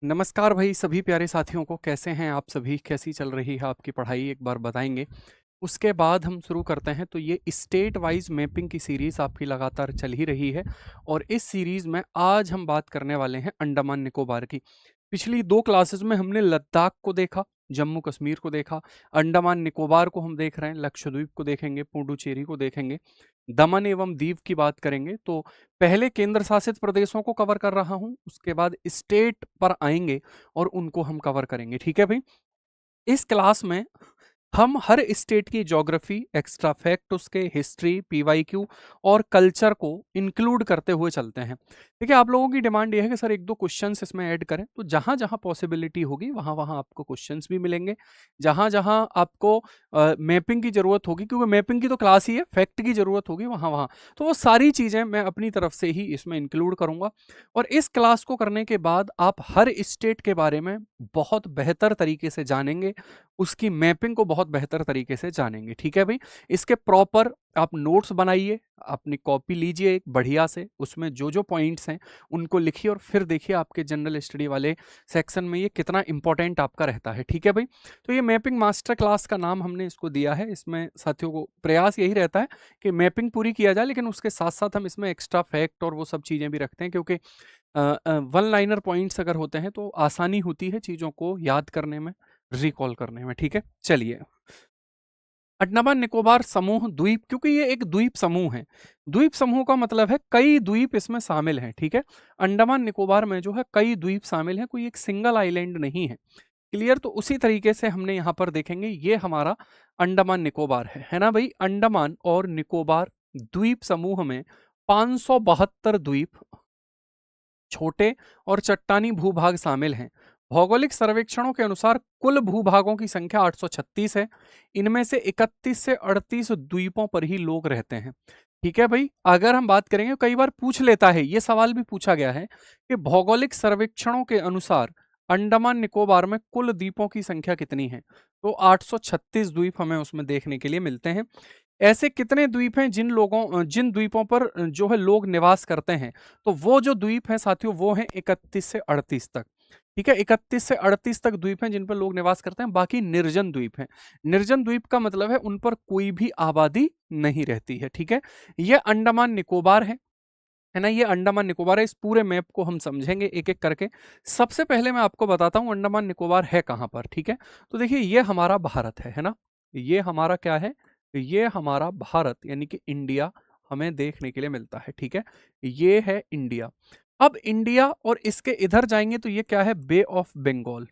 नमस्कार भाई सभी प्यारे साथियों को। कैसे हैं आप सभी? कैसी चल रही है आपकी पढ़ाई? एक बार बताएंगे। उसके बाद हम शुरू करते हैं। तो ये स्टेट वाइज मैपिंग की सीरीज आपकी लगातार चल ही रही है और इस सीरीज में आज हम बात करने वाले हैं अंडमान निकोबार की। पिछली दो क्लासेस में हमने लद्दाख को देखा, जम्मू कश्मीर को देखा, अंडमान निकोबार को हम देख रहे हैं, लक्षद्वीप को देखेंगे, पुडुचेरी को देखेंगे, दमन एवं दीव की बात करेंगे। तो पहले केंद्र शासित प्रदेशों को कवर कर रहा हूं, उसके बाद स्टेट पर आएंगे और उनको हम कवर करेंगे। ठीक है भाई। इस क्लास में हम हर स्टेट की ज्योग्राफी, एक्स्ट्रा फैक्ट, उसके हिस्ट्री, पीवाईक्यू और कल्चर को इंक्लूड करते हुए चलते हैं। देखिए, आप लोगों की डिमांड ये है कि सर एक दो क्वेश्चंस इसमें ऐड करें, तो जहां जहां पॉसिबिलिटी होगी वहां वहां आपको क्वेश्चंस भी मिलेंगे। जहां जहां आपको मैपिंग की जरूरत होगी, क्योंकि मैपिंग की तो क्लास ही है, फैक्ट की जरूरत होगी वहां वहां, तो वो सारी चीजें मैं अपनी तरफ से ही इसमें इंक्लूड करूंगा। और इस क्लास को करने के बाद आप हर स्टेट के बारे में बहुत बेहतर तरीके से जानेंगे, उसकी मैपिंग को बहुत बेहतर तरीके से जानेंगे। ठीक है भाई। इसके प्रॉपर आप नोट्स बनाइए, अपनी कॉपी लीजिए एक बढ़िया से, उसमें जो जो पॉइंट्स हैं उनको लिखिए और फिर देखिए आपके जनरल स्टडी वाले सेक्शन में ये कितना इंपॉर्टेंट आपका रहता है। ठीक है भाई। तो ये मैपिंग मास्टर क्लास का नाम हमने इसको दिया है। इसमें साथियों को प्रयास यही रहता है कि मैपिंग पूरी किया जाए, लेकिन उसके साथ साथ हम इसमें एक्स्ट्रा फैक्ट और वो सब चीज़ें भी रखते हैं, क्योंकि वन लाइनर पॉइंट्स अगर होते हैं तो आसानी होती है चीज़ों को याद करने में, रिकॉल करने में। ठीक है, चलिए। अंडमान निकोबार समूह द्वीप, क्योंकि ये एक द्वीप समूह है। द्वीप समूह का मतलब है कई द्वीप इसमें शामिल हैं। ठीक है। अंडमान निकोबार में जो है कई द्वीप शामिल हैं, कोई एक सिंगल आइलैंड नहीं है। क्लियर? तो उसी तरीके से हमने यहाँ पर देखेंगे, ये हमारा अंडमान निकोबार है ना भाई। अंडमान और निकोबार द्वीप समूह में 572 द्वीप, छोटे और चट्टानी भूभाग शामिल हैं। भौगोलिक सर्वेक्षणों के अनुसार कुल भूभागों की संख्या 836 है। इनमें से 31 से 38 द्वीपों पर ही लोग रहते हैं। ठीक है भाई। अगर हम बात करेंगे, कई बार पूछ लेता है, ये सवाल भी पूछा गया है कि भौगोलिक सर्वेक्षणों के अनुसार अंडमान निकोबार में कुल द्वीपों की संख्या कितनी है? तो 836 द्वीप हमें उसमें देखने के लिए मिलते हैं। ऐसे कितने द्वीप हैं जिन द्वीपों पर जो है लोग निवास करते हैं? तो वो जो द्वीप हैं साथियों, वो हैं 31 से 38 तक। ठीक है, 31 से 38 तक द्वीप हैं जिन पर लोग निवास करते हैं। बाकी निर्जन द्वीप हैं। निर्जन द्वीप का मतलब है उन पर कोई भी आबादी नहीं रहती है। ठीक है। ये अंडमान निकोबार है ना। ये अंडमान निकोबार है। इस पूरे मैप को हम समझेंगे एक एक करके। सबसे पहले मैं आपको बताता हूं अंडमान निकोबार है कहां पर। ठीक है। तो देखिए, ये हमारा भारत है ना। ये हमारा क्या है? ये हमारा भारत यानी कि इंडिया हमें देखने के लिए मिलता है। ठीक है। ये है इंडिया। अब इंडिया और इसके इधर जाएंगे तो ये क्या है? Bay of Bengal.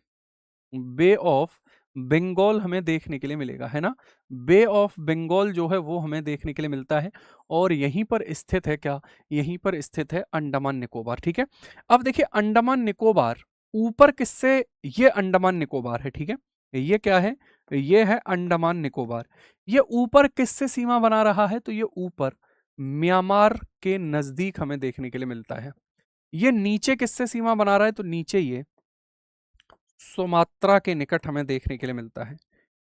Bay of Bengal हमें देखने के लिए मिलेगा, है ना। बे ऑफ बंगाल जो है वो हमें देखने के लिए मिलता है। और यहीं पर स्थित है क्या? यहीं पर स्थित है अंडमान निकोबार। ठीक है। अब देखिए, अंडमान निकोबार ऊपर किससे? ये अंडमान निकोबार है। ठीक है। ये क्या है? ये है अंडमान निकोबार। ये ऊपर किससे सीमा बना रहा है? तो ये ऊपर म्यांमार के नजदीक हमें देखने के लिए मिलता है। ये नीचे किससे सीमा बना रहा है? तो नीचे ये सुमात्रा के निकट हमें देखने के लिए मिलता है।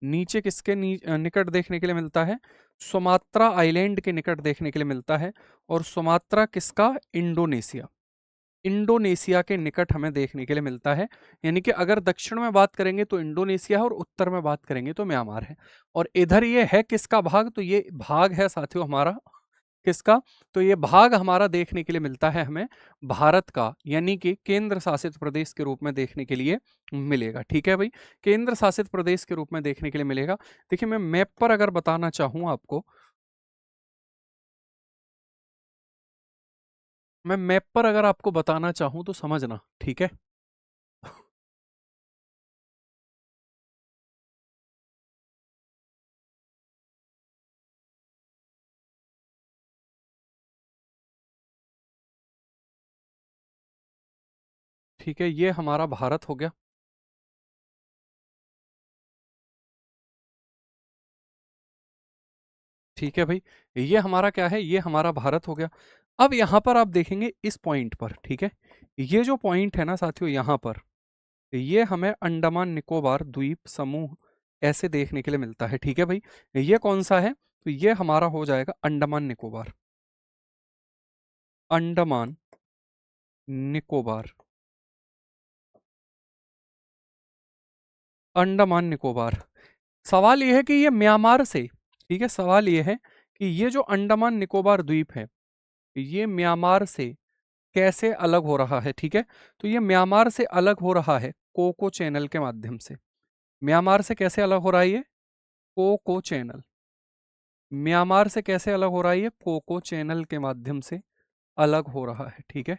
नीचे किसके निकट देखने के लिए मिलता है? सुमात्रा आइलैंड के निकट देखने के लिए मिलता है। और सुमात्रा किसका? इंडोनेशिया। इंडोनेशिया के निकट हमें देखने के लिए मिलता है। यानी कि अगर दक्षिण में बात करेंगे तो इंडोनेशिया है और उत्तर में बात करेंगे तो म्यांमार है। और इधर ये है किसका भाग? तो ये भाग है साथियों हमारा किसका? तो ये भाग हमारा देखने के लिए मिलता है हमें भारत का, यानी कि केंद्र शासित प्रदेश के रूप में देखने के लिए मिलेगा। ठीक है भाई। केंद्र शासित प्रदेश के रूप में देखने के लिए मिलेगा। देखिए, मैं मैप पर अगर बताना चाहूं आपको, मैं मैप पर अगर आपको बताना चाहूं तो समझना। ठीक है। ठीक है, ये हमारा भारत हो गया। ठीक है भाई। ये हमारा क्या है? ये हमारा भारत हो गया। अब यहां पर आप देखेंगे इस पॉइंट पर। ठीक है। ये जो पॉइंट है ना साथियों, यहां पर ये हमें अंडमान निकोबार द्वीप समूह ऐसे देखने के लिए मिलता है। ठीक है भाई। ये कौन सा है? तो ये हमारा हो जाएगा अंडमान निकोबार। अंडमान निकोबार। अंडमान निकोबार। सवाल ये है कि ये म्यांमार से, ठीक है, सवाल ये है कि ये जो अंडमान निकोबार द्वीप है, ये म्यांमार से कैसे अलग हो रहा है, ठीक है। तो ये म्यांमार से अलग हो रहा है कोको चैनल के माध्यम से। म्यांमार से कैसे अलग हो रहा है ये? Cocoa channel. म्यांमार से कैसे अलग हो रहा है ये? कोको चैनल के माध्यम से अलग हो रहा है, ठीक है।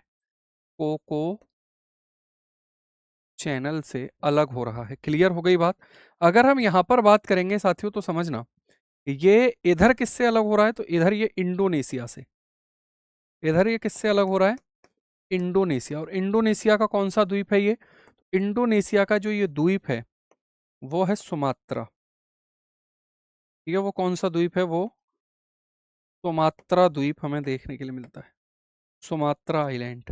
कोको चैनल से अलग हो रहा है। क्लियर हो गई बात? अगर हम यहां पर बात करेंगे साथियों तो समझना, ये इधर किससे अलग हो रहा है? तो इधर ये इंडोनेशिया से। इधर ये किससे अलग हो रहा है? इंडोनेशिया। और इंडोनेशिया का कौन सा द्वीप है ये? इंडोनेशिया का जो ये द्वीप है वो है सुमात्रा। ठीक है, वो कौन सा द्वीप है? वो सुमात्रा द्वीप हमें देखने के लिए मिलता है। Sumatra island.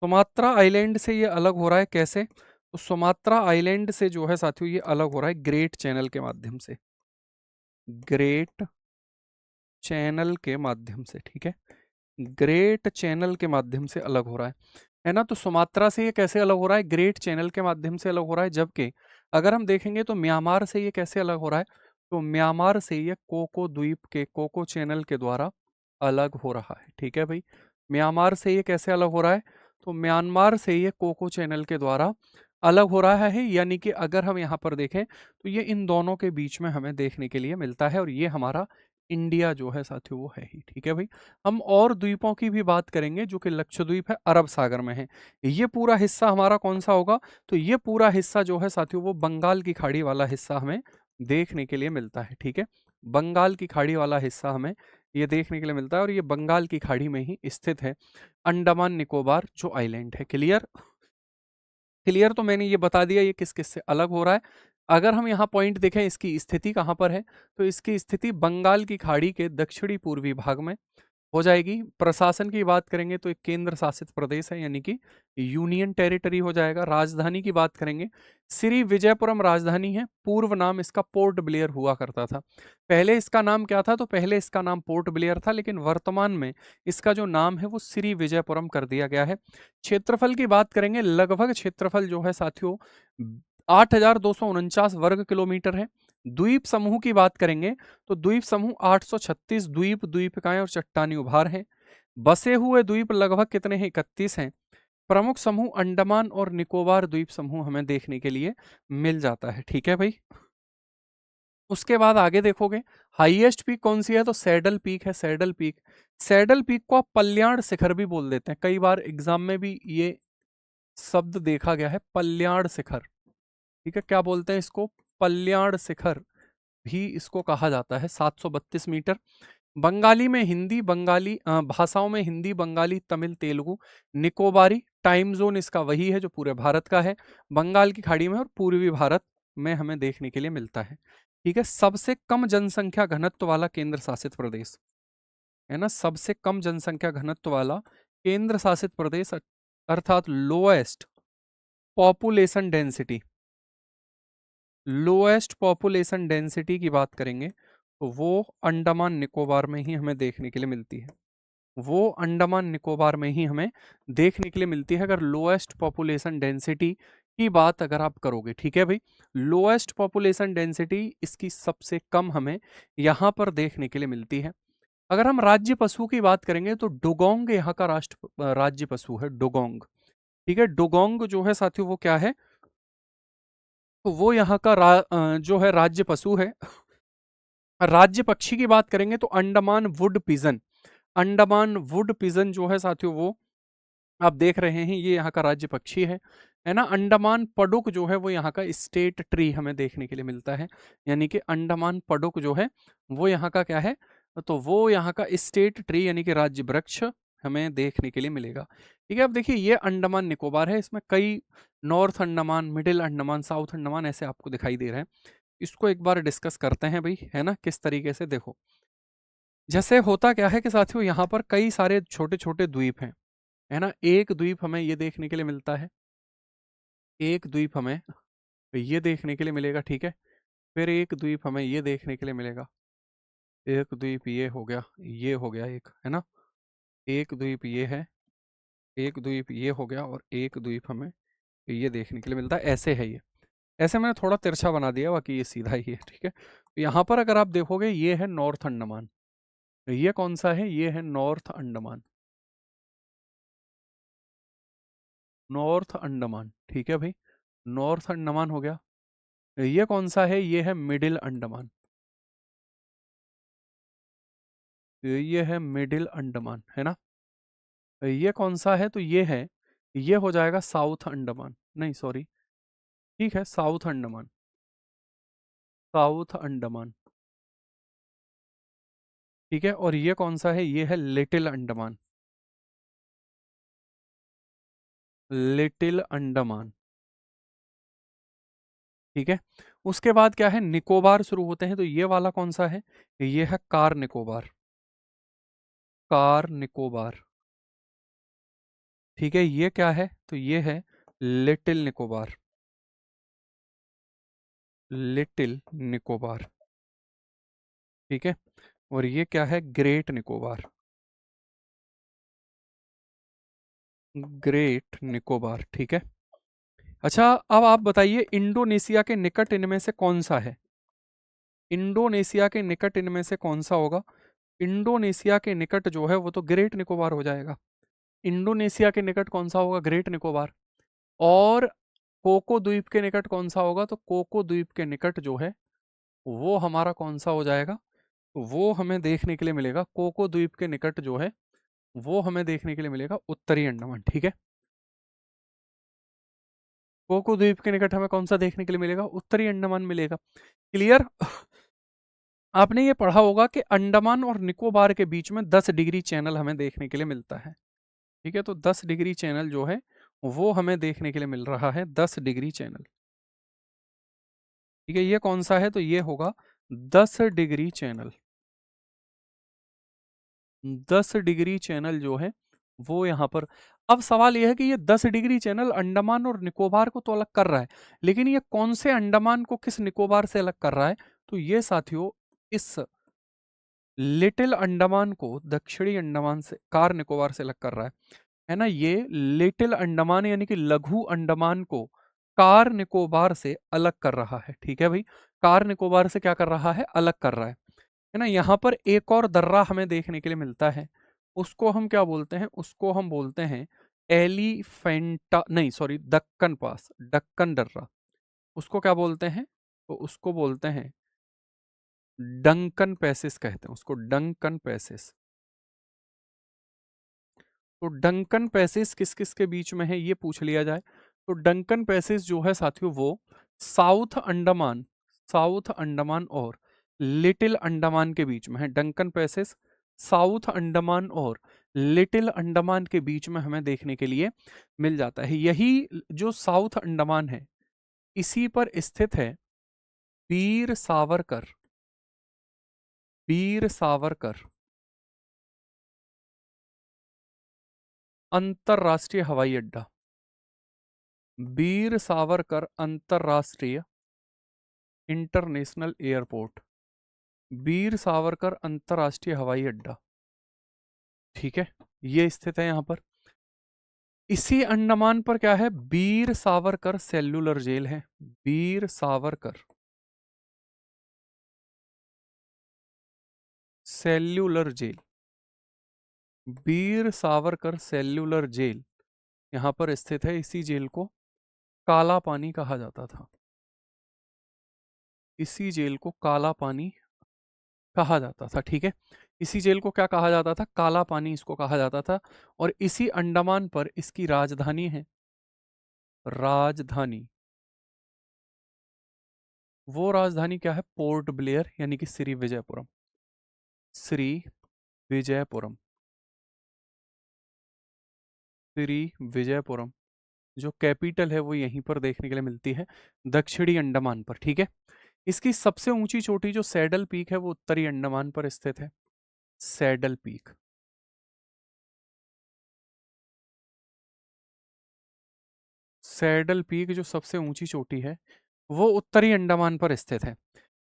सुमात्रा आइलैंड से ये अलग हो रहा है कैसे? तो सुमात्रा आइलैंड से जो है साथियों ये अलग हो रहा है ग्रेट चैनल के माध्यम से। ग्रेट चैनल के माध्यम से, ठीक है। ग्रेट चैनल के माध्यम से अलग हो रहा है ना। तो सुमात्रा से ये कैसे अलग हो रहा है? ग्रेट चैनल के माध्यम से अलग हो रहा है। जबकि अगर हम देखेंगे तो म्यांमार से ये कैसे अलग हो रहा है? तो म्यांमार से ये कोको द्वीप के, कोको चैनल के द्वारा अलग हो रहा है, ठीक है भाई। म्यांमार से ये कैसे अलग हो रहा है? तो म्यांमार से ये कोको चैनल के द्वारा अलग हो रहा है। यानी कि अगर हम यहाँ पर देखें तो ये इन दोनों के बीच में हमें देखने के लिए मिलता है, और ये हमारा इंडिया जो है साथियों वो है ही, ठीक है भाई। हम और द्वीपों की भी बात करेंगे जो कि लक्षद्वीप है, अरब सागर में है। ये पूरा हिस्सा हमारा कौन सा होगा? तो ये पूरा हिस्सा जो है साथियों वो बंगाल की खाड़ी वाला हिस्सा हमें देखने के लिए मिलता है, ठीक है। बंगाल की खाड़ी वाला हिस्सा हमें ये देखने के लिए मिलता है, और ये बंगाल की खाड़ी में ही स्थित है अंडमान निकोबार जो आइलैंड है। क्लियर? क्लियर। तो मैंने ये बता दिया ये किस किस से अलग हो रहा है। अगर हम यहाँ पॉइंट देखें इसकी स्थिति कहाँ पर है, तो इसकी स्थिति बंगाल की खाड़ी के दक्षिणी पूर्वी भाग में हो जाएगी। प्रशासन की बात करेंगे तो एक केंद्र शासित प्रदेश है, यानी कि यूनियन टेरिटरी हो जाएगा। राजधानी की बात करेंगे, श्री विजयपुरम राजधानी है। पूर्व नाम इसका पोर्ट ब्लेयर हुआ करता था। पहले इसका नाम क्या था? तो पहले इसका नाम पोर्ट ब्लेयर था, लेकिन वर्तमान में इसका जो नाम है वो श्री विजयपुरम कर दिया गया है। क्षेत्रफल की बात करेंगे, लगभग क्षेत्रफल जो है साथियों 8,249 वर्ग किलोमीटर है। द्वीप समूह की बात करेंगे तो द्वीप समूह 836 द्वीप, द्वीपिकाएं और चट्टानी उभार हैं। बसे हुए द्वीप लगभग कितने हैं? 31 हैं। प्रमुख समूह अंडमान और निकोबार द्वीप समूह हमें देखने के लिए मिल जाता है, ठीक है भाई। उसके बाद आगे देखोगे हाईएस्ट पीक कौन सी है? तो सैडल पीक है। Saddle peak. सैडल पीक को आप पल्याण शिखर भी बोल देते हैं, कई बार एग्जाम में भी ये शब्द देखा गया है, पल्याण शिखर। ठीक है, क्या बोलते हैं इसको? पल्याण शिखर भी इसको कहा जाता है। 732 मीटर। बंगाली में हिंदी, बंगाली भाषाओं में हिंदी, बंगाली, तमिल, तेलुगु, निकोबारी। टाइम जोन इसका वही है जो पूरे भारत का है, बंगाल की खाड़ी में और पूर्वी भारत में हमें देखने के लिए मिलता है, ठीक है। सबसे कम जनसंख्या घनत्व वाला केंद्र शासित प्रदेश है ना, सबसे कम जनसंख्या घनत्व वाला केंद्र शासित प्रदेश, अर्थात lowest population density. Lowest population density की बात करेंगे तो वो अंडमान निकोबार में ही हमें देखने के लिए मिलती है। वो अंडमान निकोबार में ही हमें देखने के लिए मिलती है, अगर लोएस्ट पॉपुलेशन डेंसिटी की बात अगर आप करोगे, ठीक है भाई। लोएस्ट पॉपुलेशन डेंसिटी इसकी सबसे कम हमें यहाँ पर देखने के लिए मिलती है। अगर हम राज्य पशु की बात करेंगे तो डुगोंग यहाँ का राज्य पशु है, डुगोंग। ठीक है, डुगोंग जो है साथियों वो क्या है? तो वो यहाँ का जो है राज्य पशु है। राज्य पक्षी की बात करेंगे तो Andaman would pigeon. Andaman would pigeon जो है साथियों वो आप देख रहे हैं, ये यहाँ का राज्य पक्षी है ना। अंडमान पडुक जो है वो यहाँ का स्टेट ट्री हमें देखने के लिए मिलता है, यानी कि अंडमान पडुक जो है वो यहाँ का क्या है? तो वो यहाँ का स्टेट ट्री यानी कि राज्य वृक्ष हमें देखने के लिए मिलेगा, ठीक है। अब देखिए ये अंडमान निकोबार है, इसमें कई north Andaman, middle Andaman, south Andaman ऐसे आपको दिखाई दे रहे हैं। इसको एक बार डिस्कस करते हैं भाई, है ना, किस तरीके से। देखो जैसे होता क्या है कि साथियों यहाँ पर कई सारे छोटे छोटे द्वीप हैं, है ना। एक द्वीप हमें ये देखने के लिए मिलता है, एक द्वीप हमें ये देखने के लिए मिलेगा, ठीक है। फिर एक द्वीप हमें ये देखने के लिए मिलेगा, एक द्वीप ये हो गया, ये हो गया एक, है ना। एक द्वीप ये है, एक द्वीप ये हो गया, और एक द्वीप हमें ये देखने के लिए मिलता है, ऐसे है ये। ऐसे मैंने थोड़ा तिरछा बना दिया, बाकी ये सीधा ही है, ठीक है। तो यहाँ पर अगर आप देखोगे ये है नॉर्थ अंडमान, ये कौन सा है, ये है नॉर्थ अंडमान, नॉर्थ अंडमान, ठीक है भाई, नॉर्थ अंडमान हो गया। ये कौन सा है, ये है मिडिल अंडमान, ये है मिडिल अंडमान, है ना। ये कौन सा है, तो ये है, ये हो जाएगा साउथ अंडमान, नहीं सॉरी, ठीक है, साउथ अंडमान, साउथ अंडमान, ठीक है। और ये कौन सा है, ये है लिटिल अंडमान, लिटिल अंडमान, ठीक है। उसके बाद क्या है, निकोबार शुरू होते हैं, तो ये वाला कौन सा है, ये है कार निकोबार, कार निकोबार, ठीक है। ये क्या है, तो ये है लिटिल निकोबार, लिटिल निकोबार, ठीक है। और ये क्या है, ग्रेट निकोबार, ग्रेट निकोबार, ठीक है। अच्छा, अब आप बताइए इंडोनेशिया के निकट इनमें से कौन सा है, इंडोनेशिया के निकट इनमें से कौन सा होगा। इंडोनेशिया के निकट जो है वो तो ग्रेट निकोबार हो जाएगा, इंडोनेशिया के निकट कौन सा होगा, ग्रेट निकोबार। और कोको द्वीप के निकट कौन सा होगा, तो कोको द्वीप के निकट जो है वो हमारा कौन सा हो जाएगा, वो हमें देखने के लिए मिलेगा, कोको द्वीप के निकट जो है वो हमें देखने के लिए मिलेगा उत्तरी अंडमान, ठीक है। कोको द्वीप के निकट हमें कौन सा देखने के लिए मिलेगा, उत्तरी अंडमान मिलेगा, क्लियर। आपने ये पढ़ा होगा कि अंडमान और निकोबार के बीच में 10 डिग्री चैनल हमें देखने के लिए मिलता है, ठीक है। तो 10 डिग्री चैनल जो है वो हमें देखने के लिए मिल रहा है, 10 डिग्री चैनल, ठीक है। ये कौन सा है, तो ये होगा 10 डिग्री चैनल, 10 डिग्री चैनल जो है वो यहाँ पर। अब सवाल यह है कि ये 10 डिग्री चैनल अंडमान और निकोबार को तो अलग कर रहा है, लेकिन ये कौन से अंडमान को किस निकोबार से अलग कर रहा है, तो ये साथियों इस लिटिल अंडमान को दक्षिणी अंडमान से, कार निकोबार से अलग कर रहा है ना। ये लिटिल अंडमान यानी कि लघु अंडमान को कार निकोबार से अलग कर रहा है, ठीक है भाई। कार निकोबार से क्या कर रहा है, अलग कर रहा है ना। यहाँ पर एक और दर्रा हमें देखने के लिए मिलता है, उसको हम क्या बोलते हैं, उसको हम बोलते हैं एलिफेंटा, नहीं सॉरी, दक्कन पास, दक्कन दर्रा, उसको क्या बोलते हैं, तो उसको बोलते हैं डंकन पैसेस, कहते हैं उसको डंकन पैसेस। तो डंकन पैसेज किस किस के बीच में है, ये पूछ लिया जाए, तो डंकन पैसेज जो है साथियों वो साउथ अंडमान, साउथ अंडमान और लिटिल अंडमान के बीच में है। डंकन पैसेज साउथ अंडमान और लिटिल अंडमान के बीच में हमें देखने के लिए मिल जाता है। यही जो साउथ अंडमान है इसी पर स्थित है वीर सावरकर, वीर सावरकर अंतरराष्ट्रीय हवाई अड्डा, वीर सावरकर अंतरराष्ट्रीय इंटरनेशनल एयरपोर्ट, वीर सावरकर अंतरराष्ट्रीय हवाई अड्डा, ठीक है। ये स्थित है यहाँ पर। इसी अंडमान पर क्या है, वीर सावरकर सेल्युलर जेल है, Veer Savarkar cellular jail, Veer Savarkar cellular jail यहाँ पर स्थित है। इसी जेल को काला पानी कहा जाता था, इसी जेल को काला पानी कहा जाता था, ठीक है। इसी जेल को क्या कहा जाता था, काला पानी इसको कहा जाता था। और इसी अंडमान पर इसकी राजधानी है, राजधानी, वो राजधानी क्या है, पोर्ट ब्लेयर यानी कि श्री विजयपुरम, श्री विजयपुरम, श्री विजयपुरम जो कैपिटल है वो यहीं पर देखने के लिए मिलती है, दक्षिणी अंडमान पर, ठीक है। इसकी सबसे ऊंची चोटी जो सैडल पीक है वो उत्तरी अंडमान पर स्थित है, सैडल पीक, सैडल पीक जो सबसे ऊंची चोटी है वो उत्तरी अंडमान पर स्थित है।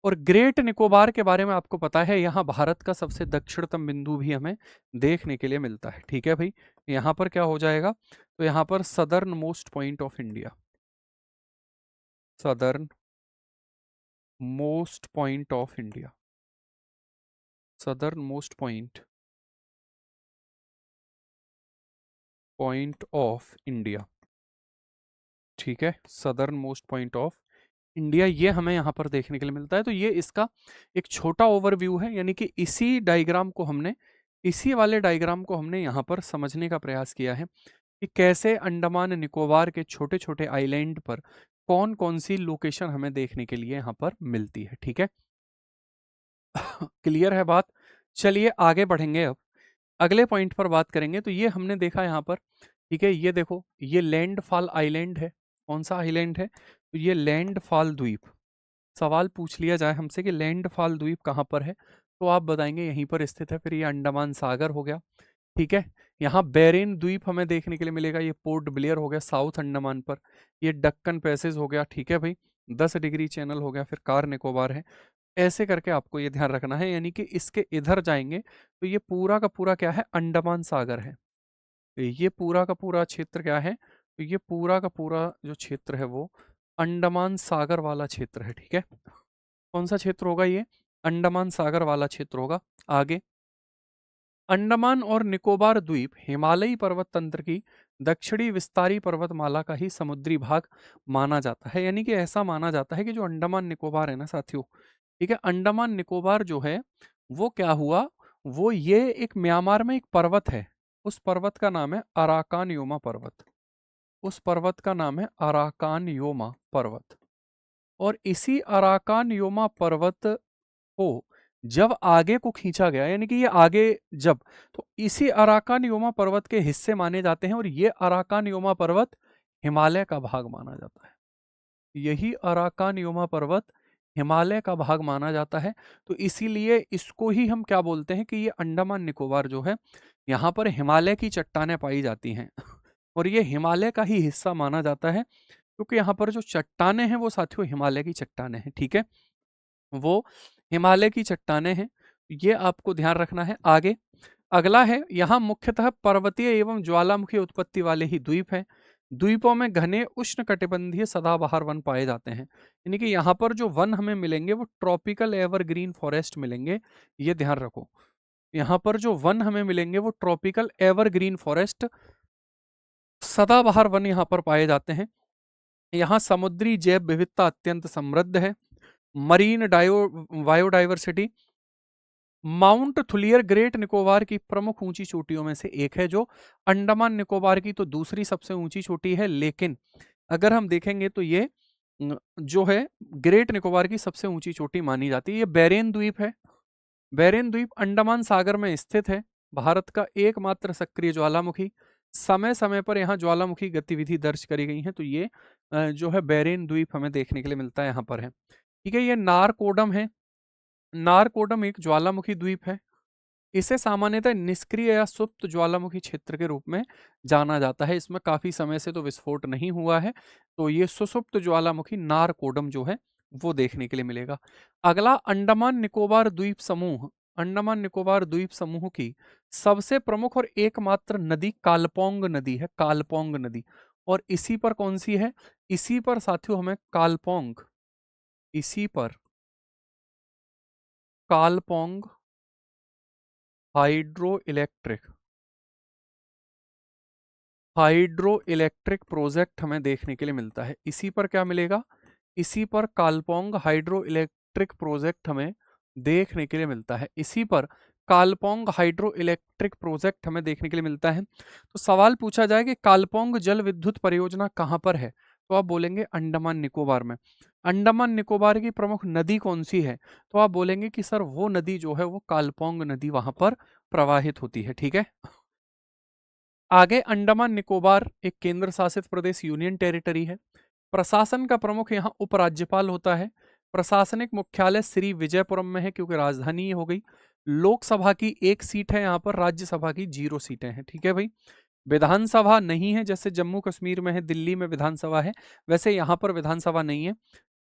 और ग्रेट निकोबार के बारे में आपको पता है, यहाँ भारत का सबसे दक्षिणतम बिंदु भी हमें देखने के लिए मिलता है, ठीक है भाई। यहाँ पर क्या हो जाएगा, तो यहाँ पर southern most point of India, southern most point of India, southern most point of India, ठीक है, southern most point of India, ये हमें यहाँ पर देखने के लिए मिलता है। तो ये इसका एक छोटा ओवरव्यू है, यानी कि इसी वाले डायग्राम को हमने यहाँ पर समझने का प्रयास किया है कि कैसे अंडमान निकोबार के छोटे छोटे आइलैंड पर कौन कौन सी लोकेशन हमें देखने के लिए यहाँ पर मिलती है, ठीक है। क्लियर है बात। चलिए आगे बढ़ेंगे, अब अगले पॉइंट पर बात करेंगे। तो ये हमने देखा यहाँ पर, ठीक है, ये देखो, ये लैंडफॉल आइलैंड है। कौन सा आइलैंड है? तो ये लैंडफॉल द्वीप। सवाल पूछ लिया जाए हमसे कि लैंडफॉल द्वीप कहाँ पर है, तो आप बताएंगे यहीं पर स्थित है। फिर ये अंडमान सागर हो गया, ठीक है। यहाँ बेरेन द्वीप हमें देखने के लिए मिलेगा, ये पोर्ट ब्लेयर हो गया साउथ अंडमान पर। ये डक्कन पैसेज हो गया, ठीक है भाई। 10 डिग्री चैनल हो गया, फिर कार निकोबार है। ऐसे करके आपको ये ध्यान रखना है, यानी कि इसके इधर जाएंगे तो ये पूरा का पूरा क्या है, अंडमान सागर है। तो ये पूरा का पूरा क्षेत्र क्या है, तो ये पूरा का पूरा जो क्षेत्र है वो अंडमान सागर वाला क्षेत्र है, ठीक है। कौन सा क्षेत्र होगा ये? अंडमान सागर वाला क्षेत्र होगा। आगे, अंडमान और निकोबार द्वीप हिमालयी पर्वत तंत्र की दक्षिणी विस्तारी पर्वतमाला का ही समुद्री भाग माना जाता है। यानी कि ऐसा माना जाता है कि जो अंडमान निकोबार है ना साथियों, ठीक है, अंडमान निकोबार जो है वो क्या हुआ, वो ये एक म्यांमार में एक पर्वत है। उस पर्वत का नाम है अराकान योमा पर्वत। उस पर्वत का नाम है अराकान योमा पर्वत। और इसी अराकान योमा पर्वत को जब आगे को खींचा गया, यानी कि ये आगे जब, तो इसी अराकान योमा पर्वत के हिस्से माने जाते हैं, और ये अराकान योमा पर्वत हिमालय का भाग माना जाता है। यही अराकान योमा पर्वत हिमालय का भाग माना जाता है। तो इसीलिए इसको ही हम क्या बोलते हैं कि ये अंडमान निकोबार जो है, यहाँ पर हिमालय की चट्टानें पाई जाती हैं और ये हिमालय का ही हिस्सा माना जाता है, क्योंकि यहाँ पर जो चट्टानें हैं वो साथियों हिमालय की चट्टानें हैं, ठीक है, वो हिमालय की चट्टानें हैं। ये आपको ध्यान रखना है। आगे अगला है, यहाँ मुख्यतः पर्वतीय एवं ज्वालामुखी उत्पत्ति वाले ही द्वीप हैं। द्वीपों में घने उष्ण कटिबंधीय सदाबहार वन पाए जाते हैं। यानी कि यहाँ पर जो वन हमें मिलेंगे वो ट्रॉपिकल एवरग्रीन फॉरेस्ट मिलेंगे, ये ध्यान रखो। यहाँ पर जो वन हमें मिलेंगे वो ट्रॉपिकल एवरग्रीन फॉरेस्ट, सदाबहार वन यहाँ पर पाए जाते हैं। यहाँ समुद्री जैव विविधता अत्यंत समृद्ध है। Marine biodiversity, mount Thuillier great Nicobar की प्रमुख ऊंची चोटियों में से एक है, जो अंडमान निकोबार की तो दूसरी सबसे ऊंची चोटी है, लेकिन अगर हम देखेंगे तो ये जो है ग्रेट निकोबार की सबसे ऊंची चोटी मानी जाती है। ये बेरेन द्वीप है। बेरेन द्वीप अंडमान सागर में स्थित है। भारत का एकमात्र सक्रिय ज्वालामुखी, समय समय पर यहाँ ज्वालामुखी गतिविधि दर्ज करी गई है। तो ये जो है बेरेन द्वीप हमें देखने के लिए मिलता है, यहाँ पर है, ठीक है। ये नारकोडम है। नारकोडम एक ज्वालामुखी द्वीप है। इसे सामान्यतः निष्क्रिय या सुप्त ज्वालामुखी क्षेत्र के रूप में जाना जाता है। इसमें काफी समय से तो विस्फोट नहीं हुआ है, तो ये सुसुप्त ज्वालामुखी नारकोडम जो है वो देखने के लिए मिलेगा। अगला, अंडमान निकोबार द्वीप समूह। अंडमान निकोबार द्वीप समूह की सबसे प्रमुख और एकमात्र नदी कालपोंग नदी है, कालपोंग नदी। और इसी पर कौन सी है? इसी पर साथियों हमें कालपोंग, इसी पर कालपोंग हाइड्रो इलेक्ट्रिक प्रोजेक्ट हमें देखने के लिए मिलता है। इसी पर क्या मिलेगा? इसी पर कालपोंग हाइड्रो इलेक्ट्रिक प्रोजेक्ट हमें देखने के लिए मिलता है। इसी पर कालपोंग हाइड्रो इलेक्ट्रिक प्रोजेक्ट हमें देखने के लिए मिलता है। तो सवाल पूछा जाए कि कालपोंग जल विद्युत परियोजना कहाँ पर है, तो आप बोलेंगे अंडमान निकोबार में। अंडमान निकोबार की प्रमुख नदी कौन सी है, तो आप बोलेंगे कि सर वो नदी जो है वो कालपोंग नदी वहां पर प्रवाहित होती है, ठीक है। आगे, अंडमान निकोबार एक केंद्र शासित प्रदेश, यूनियन टेरिटरी है। प्रशासन का प्रमुख यहाँ उपराज्यपाल होता है। प्रशासनिक मुख्यालय श्री विजयपुरम में है, क्योंकि राजधानी ये हो गई। लोकसभा की 1 सीट है यहाँ पर, राज्यसभा की 0 सीटें हैं, ठीक है भाई। विधानसभा नहीं है, जैसे जम्मू कश्मीर में है, दिल्ली में विधानसभा है, वैसे यहाँ पर विधानसभा नहीं है।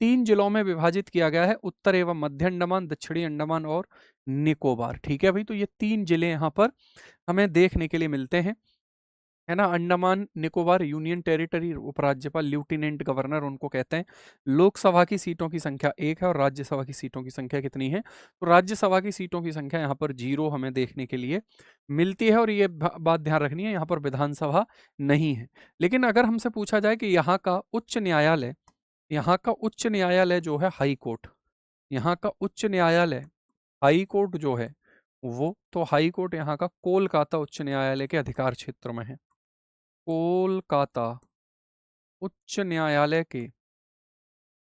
3 जिलों में विभाजित किया गया है, उत्तर एवं मध्य अंडमान, दक्षिणी अंडमान और निकोबार, ठीक है भाई। तो ये 3 जिले यहाँ पर हमें देखने के लिए मिलते हैं। है ना। अंडमान निकोबार यूनियन टेरिटरी उपराज्यपाल लेफ्टिनेंट गवर्नर उनको कहते हैं। लोकसभा की सीटों की संख्या 1 है और राज्यसभा की सीटों की संख्या कितनी है? तो राज्यसभा की सीटों की संख्या यहाँ पर 0 हमें देखने के लिए मिलती है, और ये बात ध्यान रखनी है, यहाँ पर विधानसभा नहीं है। लेकिन अगर हमसे पूछा जाए कि यहाँ का उच्च न्यायालय जो है हाई कोर्ट, यहाँ का उच्च न्यायालय हाई कोर्ट जो है वो, तो हाई कोर्ट यहाँ का कोलकाता उच्च न्यायालय के अधिकार क्षेत्र में है। कोलकाता उच्च न्यायालय के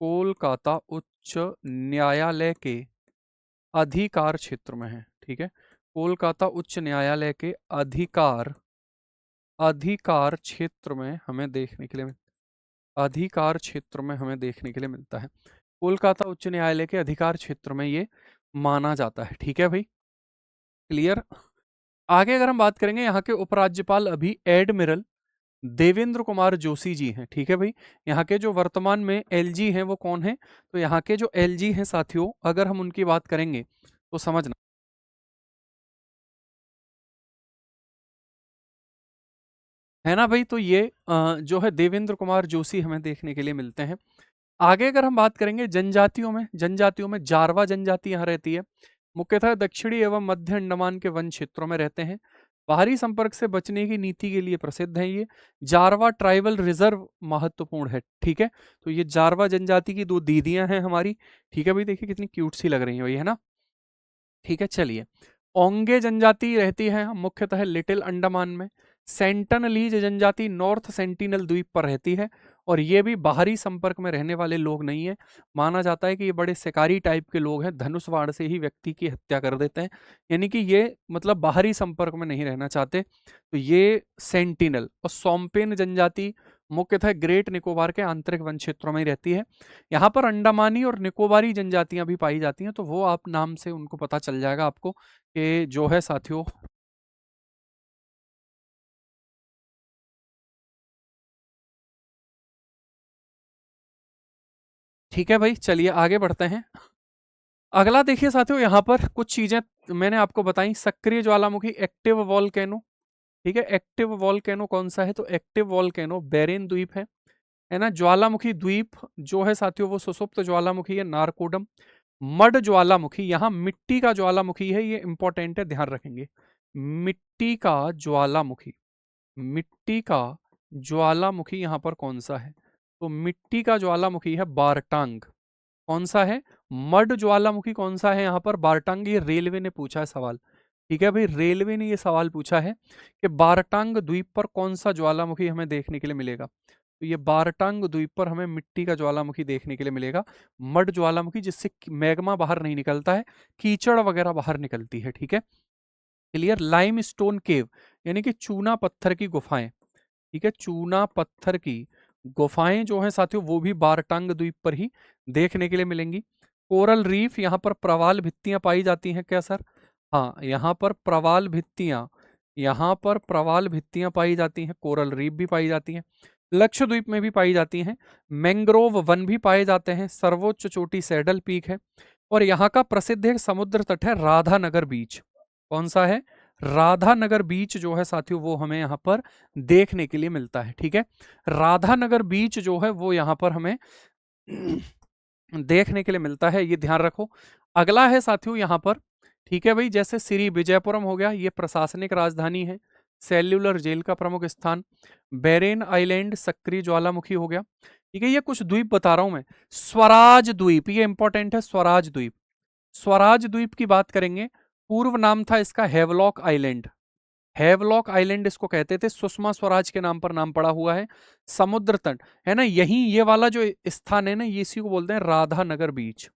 कोलकाता उच्च न्यायालय के अधिकार क्षेत्र में है। ठीक है, कोलकाता उच्च न्यायालय के अधिकार क्षेत्र में हमें देखने के लिए अधिकार क्षेत्र में हमें देखने के लिए मिलता है। कोलकाता उच्च न्यायालय के अधिकार क्षेत्र में ये माना जाता है। ठीक है भाई, क्लियर। आगे अगर हम बात करेंगे, यहाँ के उपराज्यपाल अभी एडमिरल देवेंद्र कुमार जोशी जी हैं। ठीक है भाई, यहाँ के जो वर्तमान में एलजी हैं वो कौन है? तो यहाँ के जो एलजी हैं साथियों, अगर हम उनकी बात करेंगे तो समझना, है ना भाई। तो ये जो है देवेंद्र कुमार जोशी हमें देखने के लिए मिलते हैं। आगे अगर हम बात करेंगे जनजातियों में जारवा जनजाति यहाँ रहती है। मुख्यतः दक्षिणी एवं मध्य अंडमान के वन क्षेत्रों में रहते हैं। बाहरी संपर्क से बचने की नीति के लिए प्रसिद्ध है ये। जारवा ट्राइबल रिजर्व महत्वपूर्ण है। ठीक है, तो ये जारवा जनजाति की 2 दीदियां हैं हमारी। ठीक है भाई, देखिए कितनी क्यूट सी लग रही है भाई, है ना। ठीक है, चलिए। ओंगे जनजाति रहती है मुख्यतः लिटिल अंडमान में। सेंटनलीज जनजाति नॉर्थ सेंटिनल द्वीप पर रहती है, और ये भी बाहरी संपर्क में रहने वाले लोग नहीं है। माना जाता है कि ये बड़े शिकारी टाइप के लोग हैं, धनुष बाण से ही व्यक्ति की हत्या कर देते हैं, यानी कि ये मतलब बाहरी संपर्क में नहीं रहना चाहते। तो ये सेंटिनल। और सोम्पेन जनजाति मुख्यतः ग्रेट निकोबार के आंतरिक वन क्षेत्रों में ही रहती है। यहाँ पर अंडमानी और निकोबारी जनजातियां भी पाई जाती हैं, तो वो आप नाम से उनको पता चल जाएगा आपको कि जो है साथियों। ठीक है भाई, चलिए आगे बढ़ते हैं। अगला देखिए साथियों, यहाँ पर कुछ चीजें मैंने आपको बताई। सक्रिय ज्वालामुखी एक्टिव वॉल्केनो। ठीक है, एक्टिव वॉल्केनो कौन सा है? तो एक्टिव वॉल्केनो बेरेन द्वीप है ना। ज्वालामुखी द्वीप जो है साथियों वो सुसुप्त ज्वालामुखी है, नारकोडम। मड ज्वालामुखी, यहाँ मिट्टी का ज्वालामुखी है, ये इंपॉर्टेंट है, ध्यान रखेंगे। मिट्टी का ज्वालामुखी, मिट्टी का ज्वालामुखी यहाँ पर कौन सा है? तो मिट्टी का ज्वालामुखी है बारटांग। कौन सा है? मड ज्वालामुखी कौन सा है यहाँ पर? बारटांग। ये रेलवे ने पूछा है सवाल। ठीक है भाई, रेलवे ने ये सवाल पूछा है कि बारटांग द्वीप पर कौन सा ज्वालामुखी हमें देखने के लिए मिलेगा। तो ये बारटांग द्वीप पर हमें मिट्टी का ज्वालामुखी देखने के लिए मिलेगा, मड ज्वालामुखी, जिससे मैग्मा बाहर नहीं निकलता है, कीचड़ वगैरह बाहर निकलती है। ठीक है, क्लियर। लाइम स्टोन केव यानी कि चूना पत्थर की गुफाएं। ठीक है, चूना पत्थर की गुफाएं जो हैं साथियों वो भी बारटांग द्वीप पर ही देखने के लिए मिलेंगी। कोरल रीफ, यहाँ पर प्रवाल भित्तियां पाई जाती हैं क्या सर? हाँ, यहाँ पर प्रवाल भित्तियां पाई जाती हैं, कोरल रीफ भी पाई जाती हैं, लक्षद्वीप में भी पाई जाती हैं। मैंग्रोव वन भी पाए जाते हैं। सर्वोच्च चोटी सैडल पीक है, और यहाँ का प्रसिद्ध एक समुद्र तट है राधानगर बीच। कौन सा है? राधानगर बीच जो है साथियों वो हमें यहाँ पर देखने के लिए मिलता है। ठीक है, राधानगर बीच जो है वो यहाँ पर हमें देखने के लिए मिलता है, ये ध्यान रखो। अगला है साथियों यहाँ पर, ठीक है भाई, जैसे श्री विजयपुरम हो गया, ये प्रशासनिक राजधानी है, सेल्युलर जेल का प्रमुख स्थान। बेरेन आइलैंड सक्रिय ज्वालामुखी हो गया। ठीक है, ये कुछ द्वीप बता रहा हूं मैं। स्वराज द्वीप, ये इंपॉर्टेंट है, स्वराज द्वीप। स्वराज द्वीप की बात करेंगे, पूर्व नाम था इसका हेवलॉक आइलैंड। हेवलॉक आइलैंड इसको कहते थे, सुषमा स्वराज के नाम पर नाम पड़ा हुआ है। समुद्र तट है ना, यही ये वाला जो स्थान है ना, ये इसी को बोलते हैं राधानगर बीच।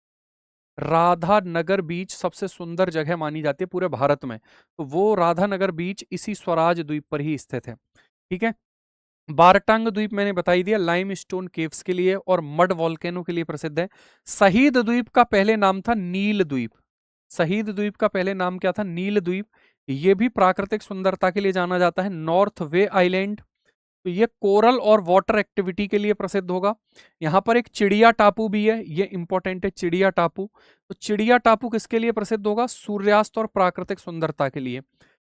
राधानगर बीच सबसे सुंदर जगह मानी जाती है पूरे भारत में, तो वो राधानगर बीच इसी स्वराज द्वीप पर ही स्थित है। ठीक है, बारटांग द्वीप मैंने बता ही दिया, लाइम स्टोन केव्स के लिए और मड वॉल्केनो के लिए प्रसिद्ध है। शहीद द्वीप का पहले नाम था नील द्वीप। शहीद द्वीप का पहले नाम क्या था? नील द्वीप। ये भी प्राकृतिक सुंदरता के लिए जाना जाता है। नॉर्थ वे आइलैंड, तो ये कोरल और वाटर एक्टिविटी के लिए प्रसिद्ध होगा। यहाँ पर एक चिड़िया टापू भी है, ये इंपॉर्टेंट है, चिड़िया टापू। तो चिड़िया टापू किसके लिए प्रसिद्ध होगा? सूर्यास्त और प्राकृतिक सुंदरता के लिए।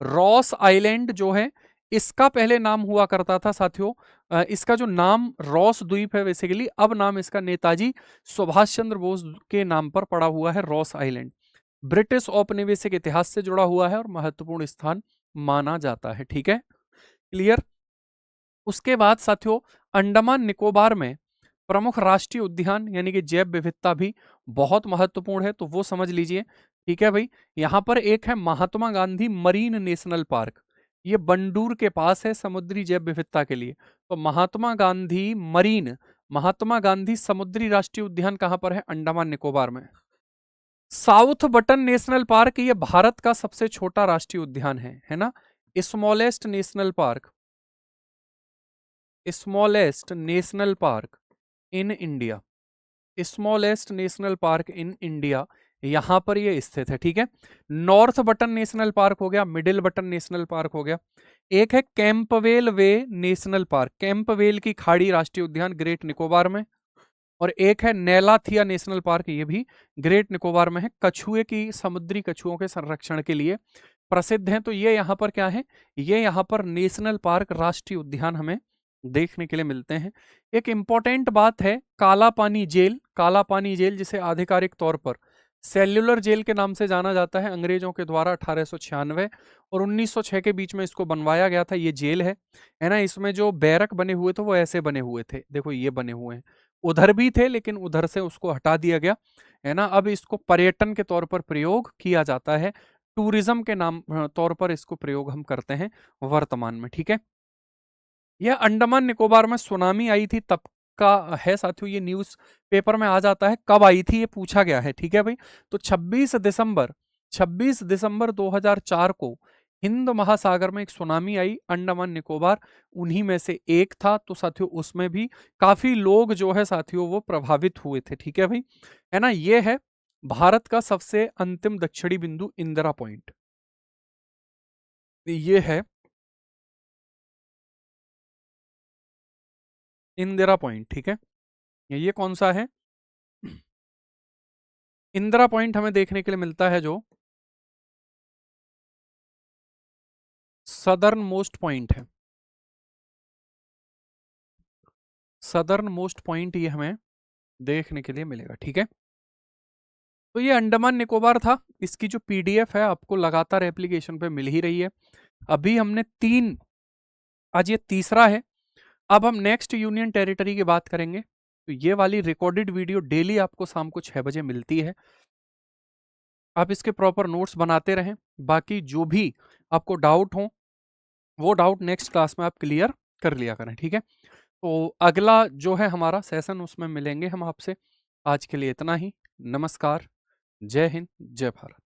रॉस आइलैंड जो है इसका पहले नाम हुआ करता था साथियों, इसका जो नाम रॉस द्वीप है बेसिकली, अब नाम इसका नेताजी सुभाष चंद्र बोस के नाम पर पड़ा हुआ है, रॉस आइलैंड। ब्रिटिश औपनिवेशिक इतिहास से जुड़ा हुआ है और महत्वपूर्ण स्थान माना जाता है। ठीक है, क्लियर। उसके बाद साथियों, अंडमान निकोबार में प्रमुख राष्ट्रीय उद्यान यानी कि जैव विविधता भी बहुत महत्वपूर्ण है, तो वो समझ लीजिए। ठीक है भाई, यहां पर एक है Mahatma Gandhi marine national park, ये बंडूर के पास है, समुद्री जैव विविधता के लिए। तो महात्मा गांधी समुद्री राष्ट्रीय उद्यान कहां पर है? अंडमान निकोबार में। साउथ बटन नेशनल पार्क, ये भारत का सबसे छोटा राष्ट्रीय उद्यान है ना, smallest national park, smallest national park in India, smallest national park in India, यहां पर ये स्थित है। ठीक है, नॉर्थ बटन नेशनल पार्क हो गया, मिडिल बटन नेशनल पार्क हो गया, एक है कैंपवेल वे नेशनल पार्क, कैंपवेल की खाड़ी राष्ट्रीय उद्यान ग्रेट निकोबार में, और एक है नेलाथिया नेशनल पार्क, ये भी ग्रेट निकोबार में है, कछुए की, समुद्री कछुओं के संरक्षण के लिए प्रसिद्ध है। तो ये यहाँ पर क्या है, ये यहाँ पर नेशनल पार्क राष्ट्रीय उद्यान हमें देखने के लिए मिलते हैं। एक इंपॉर्टेंट बात है, काला पानी जेल, काला पानी जेल जिसे आधिकारिक तौर पर सेल्युलर जेल के नाम से जाना जाता है, अंग्रेजों के द्वारा 1896 और 1906 के बीच में इसको बनवाया गया था। ये जेल है ना, इसमें जो बैरक बने हुए थे वो ऐसे बने हुए थे, देखो ये बने हुए हैं, उधर भी थे लेकिन उधर से उसको हटा दिया गया है ना। अब इसको पर्यटन के तौर पर प्रयोग किया जाता है, टूरिज्म के नाम तौर पर इसको प्रयोग हम करते हैं वर्तमान में। ठीक है, यह अंडमान निकोबार में सुनामी आई थी तब का है साथियों, ये न्यूज पेपर में आ जाता है, कब आई थी ये पूछा गया है। ठीक है भाई, तो 26 दिसंबर 2004 को हिंद महासागर में एक सुनामी आई, अंडमान निकोबार उन्हीं में से एक था। तो साथियों उसमें भी काफी लोग जो है साथियों वो प्रभावित हुए थे। ठीक है भाई, है ना, ये है भारत का सबसे अंतिम दक्षिणी बिंदु इंदिरा पॉइंट, ये है इंदिरा पॉइंट। ठीक है, ये कौन सा है? इंदिरा पॉइंट हमें देखने के लिए मिलता है जो सदर्न मोस्ट पॉइंट है, सदर्न मोस्ट पॉइंट ये हमें देखने के लिए मिलेगा। ठीक है, तो ये अंडमान निकोबार था, इसकी जो पीडीएफ है आपको लगातार एप्लीकेशन पे मिल ही रही है। अभी हमने 3, आज ये तीसरा है। अब हम नेक्स्ट यूनियन टेरिटरी की बात करेंगे। तो ये वाली रिकॉर्डेड वीडियो डेली आपको शाम को 6 बजे मिलती है, आप इसके प्रॉपर नोट्स बनाते रहें। बाकी जो भी आपको डाउट हो वो डाउट नेक्स्ट क्लास में आप क्लियर कर लिया करें। ठीक है, तो अगला जो है हमारा सेशन उसमें मिलेंगे हम आपसे। आज के लिए इतना ही, नमस्कार, जय हिंद, जय भारत।